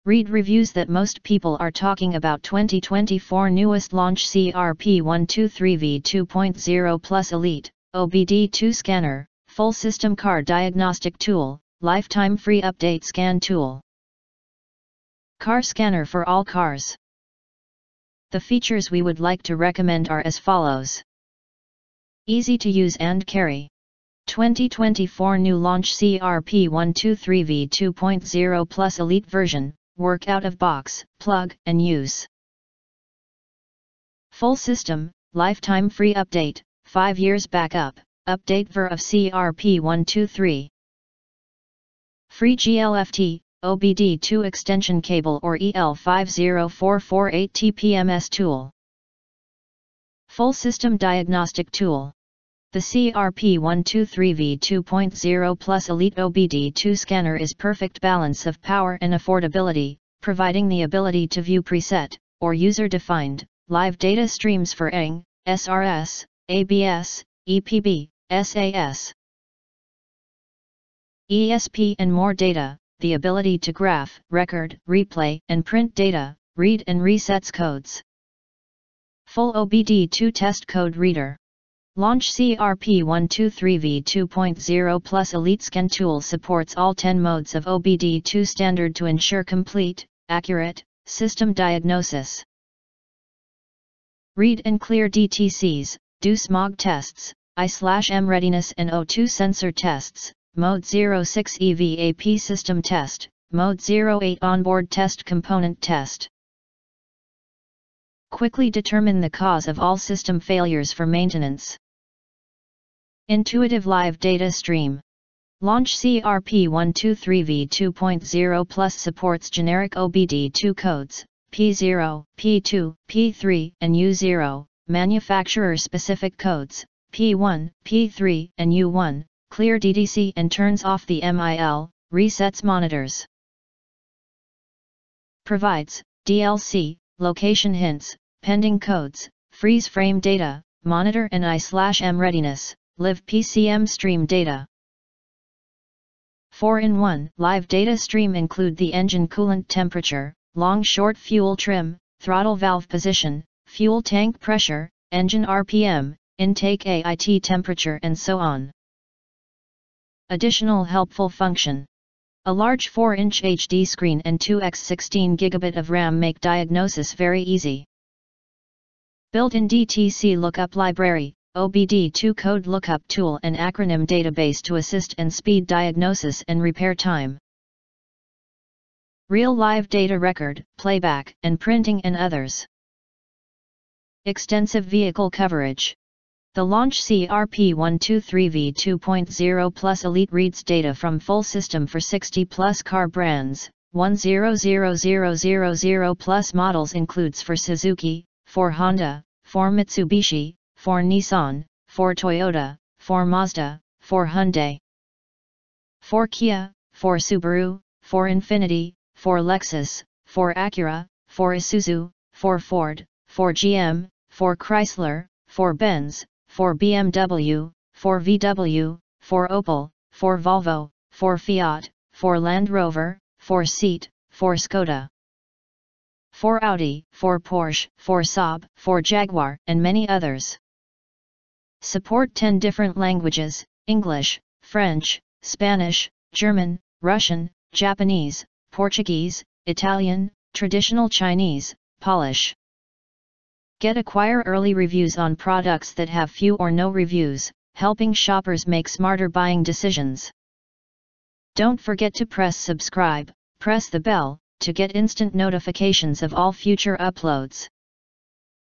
Read reviews that most people are talking about. 2024 newest launch CRP123 V2.0 Plus Elite, OBD2 Scanner, Full System Car Diagnostic Tool, Lifetime Free Update Scan Tool. Car Scanner for all cars. The features we would like to recommend are as follows. Easy to use and carry. 2024 new launch CRP123 V2.0 Plus Elite version, work out of box, plug and use. Full system, lifetime free update, 5 years backup, update ver of CRP123. Free GLFT, OBD2 extension cable or EL50448 TPMS tool. Full system diagnostic tool. The CRP123 V2.0 Plus Elite OBD2 scanner is perfect balance of power and affordability, providing the ability to view preset, or user-defined, live data streams for ENG, SRS, ABS, EPB, SAS, ESP and more data, the ability to graph, record, replay, and print data, read and resets codes. Full OBD2 test code reader. Launch CRP123 V2.0 Plus Elite Scan Tool supports all 10 modes of OBD2 standard to ensure complete, accurate, system diagnosis. Read and clear DTCs, do smog tests, I/M readiness and O2 sensor tests, Mode 06 EVAP system test, Mode 08 onboard test component test. Quickly determine the cause of all system failures for maintenance. Intuitive live data stream. Launch CRP123 V2.0 Plus supports generic OBD2 codes, P0, P2, P3 and U0, manufacturer-specific codes, P1, P3 and U1, clear DDC and turns off the MIL, resets monitors. Provides DLC, location hints, pending codes, freeze frame data, monitor and I/M readiness, live PCM stream data. 4-in-1 live data stream include the engine coolant temperature, long-short fuel trim, throttle valve position, fuel tank pressure, engine RPM, intake AIT temperature and so on. Additional helpful function. A large 4-inch HD screen and 2x16 GB of RAM make diagnosis very easy. Built-in DTC lookup library, OBD2 code lookup tool and acronym database to assist and speed diagnosis and repair time. Real live data record, playback and printing and others. Extensive vehicle coverage. The launch CRP123 V2.0 Plus Elite reads data from full system for 60 plus car brands. 100000 plus models includes for Suzuki, for Honda, for Mitsubishi, for Nissan, for Toyota, for Mazda, for Hyundai, for Kia, for Subaru, for Infiniti, for Lexus, for Acura, for Isuzu, for Ford, for GM, for Chrysler, for Benz, for BMW, for VW, for Opel, for Volvo, for Fiat, for Land Rover, for Seat, for Skoda, for Audi, for Porsche, for Saab, for Jaguar, and many others. Support 10 different languages: English, French, Spanish, German, Russian, Japanese, Portuguese, Italian, traditional Chinese, Polish. Acquire early reviews on products that have few or no reviews, helping shoppers make smarter buying decisions. Don't forget to press subscribe, press the bell, to get instant notifications of all future uploads.